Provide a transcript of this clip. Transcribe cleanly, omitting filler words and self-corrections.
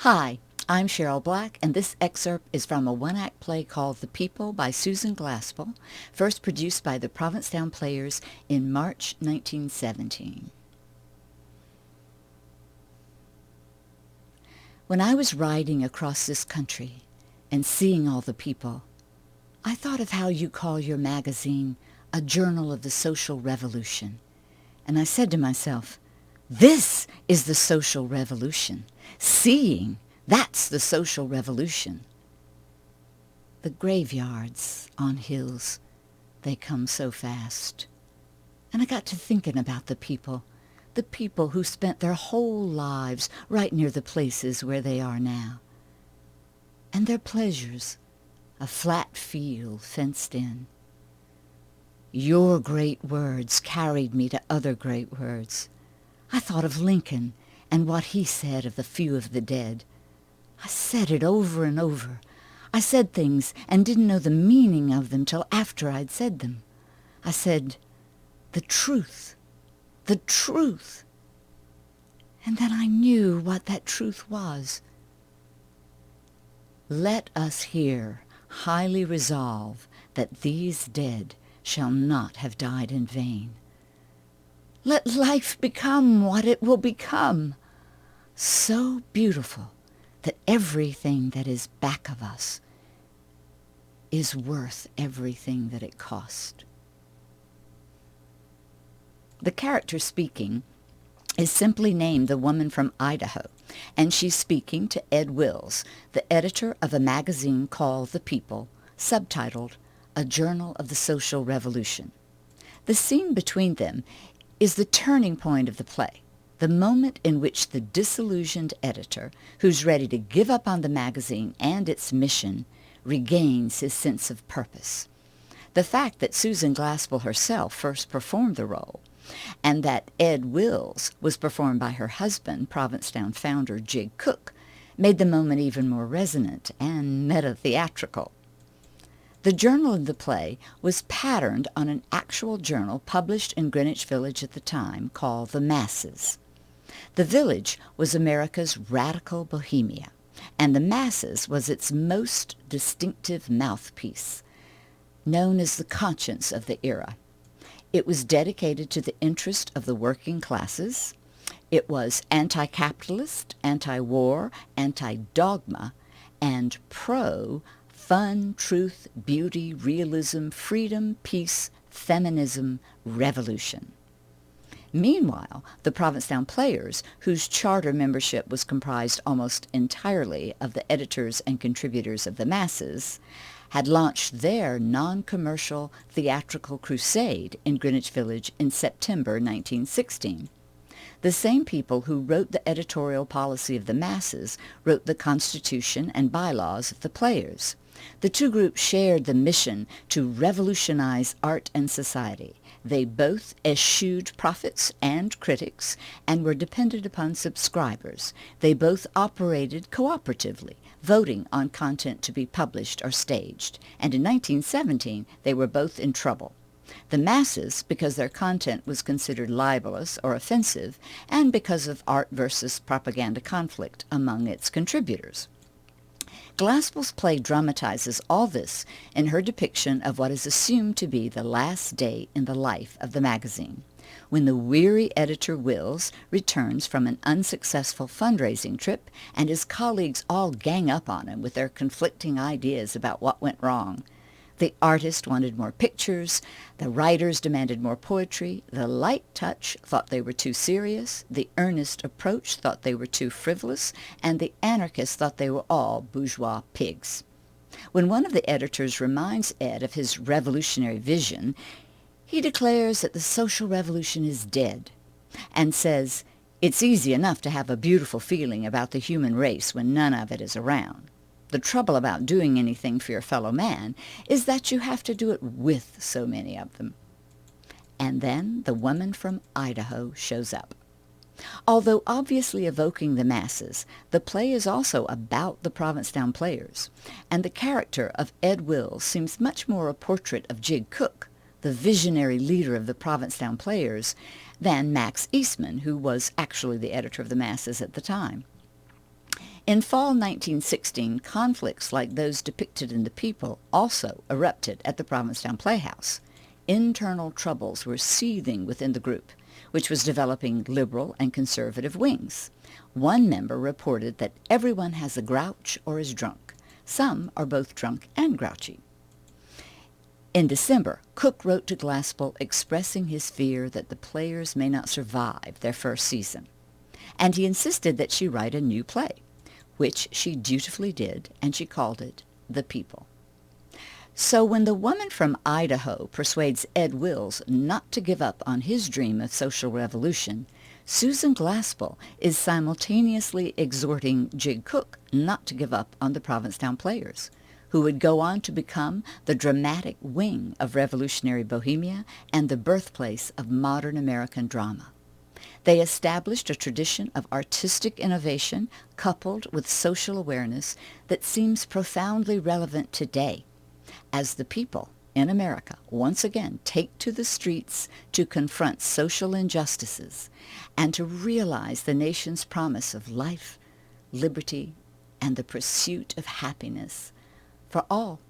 Hi, I'm Cheryl Black, and this excerpt is from a one-act play called The People by Susan Glaspell, first produced by the Provincetown Players in March 1917. When I was riding across this country and seeing all the people, I thought of how you call your magazine a journal of the social revolution, and I said to myself, this is the social revolution. Seeing, that's the social revolution. The graveyards on hills, they come so fast. And I got to thinking about the people who spent their whole lives right near the places where they are now. And their pleasures, a flat field fenced in. Your great words carried me to other great words. I thought of Lincoln and what he said of the few of the dead. I said it over and over. I said things and didn't know the meaning of them till after I'd said them. I said, the truth, the truth. And then I knew what that truth was. Let us here highly resolve that these dead shall not have died in vain. Let life become what it will become, so beautiful that everything that is back of us is worth everything that it cost. The character speaking is simply named the woman from Idaho, and she's speaking to Ed Wills, the editor of a magazine called The People, subtitled A Journal of the Social Revolution. The scene between them is the turning point of the play, the moment in which the disillusioned editor, who's ready to give up on the magazine and its mission, regains his sense of purpose. The fact that Susan Glaspell herself first performed the role, and that Ed Wills was performed by her husband, Provincetown founder Jig Cook, made the moment even more resonant and meta-theatrical. The journal of the play was patterned on an actual journal published in Greenwich Village at the time called The Masses. The Village was America's radical Bohemia, and The Masses was its most distinctive mouthpiece, known as the conscience of the era. It was dedicated to the interest of the working classes. It was anti-capitalist, anti-war, anti-dogma, and pro-fun, truth, beauty, realism, freedom, peace, feminism, revolution. Meanwhile, the Provincetown Players, whose charter membership was comprised almost entirely of the editors and contributors of The Masses, had launched their non-commercial theatrical crusade in Greenwich Village in September 1916. The same people who wrote the editorial policy of The Masses wrote the Constitution and bylaws of the Players. The two groups shared the mission to revolutionize art and society. They both eschewed prophets and critics and were dependent upon subscribers. They both operated cooperatively, voting on content to be published or staged. And in 1917, they were both in trouble. The Masses, because their content was considered libelous or offensive, and because of art versus propaganda conflict among its contributors. Glaspell's play dramatizes all this in her depiction of what is assumed to be the last day in the life of the magazine, when the weary editor Wills returns from an unsuccessful fundraising trip and his colleagues all gang up on him with their conflicting ideas about what went wrong. The artist wanted more pictures, the writers demanded more poetry, the light touch thought they were too serious, the earnest approach thought they were too frivolous, and the anarchists thought they were all bourgeois pigs. When one of the editors reminds Ed of his revolutionary vision, he declares that the social revolution is dead, and says, it's easy enough to have a beautiful feeling about the human race when none of it is around. The trouble about doing anything for your fellow man is that you have to do it with so many of them. And then the woman from Idaho shows up. Although obviously evoking the masses, the play is also about the Provincetown Players, and the character of Ed Wills seems much more a portrait of Jig Cook, the visionary leader of the Provincetown Players, than Max Eastman, who was actually the editor of the Masses at the time. In fall 1916, conflicts like those depicted in The People also erupted at the Provincetown Playhouse. Internal troubles were seething within the group, which was developing liberal and conservative wings. One member reported that everyone has a grouch or is drunk. Some are both drunk and grouchy. In December, Cook wrote to Glaspell expressing his fear that the players may not survive their first season, and he insisted that she write a new play, which she dutifully did, and she called it The People. So when the woman from Idaho persuades Ed Wills not to give up on his dream of social revolution, Susan Glaspell is simultaneously exhorting Jig Cook not to give up on the Provincetown Players, who would go on to become the dramatic wing of revolutionary Bohemia and the birthplace of modern American drama. They established a tradition of artistic innovation coupled with social awareness that seems profoundly relevant today, as the people in America once again take to the streets to confront social injustices and to realize the nation's promise of life, liberty, and the pursuit of happiness for all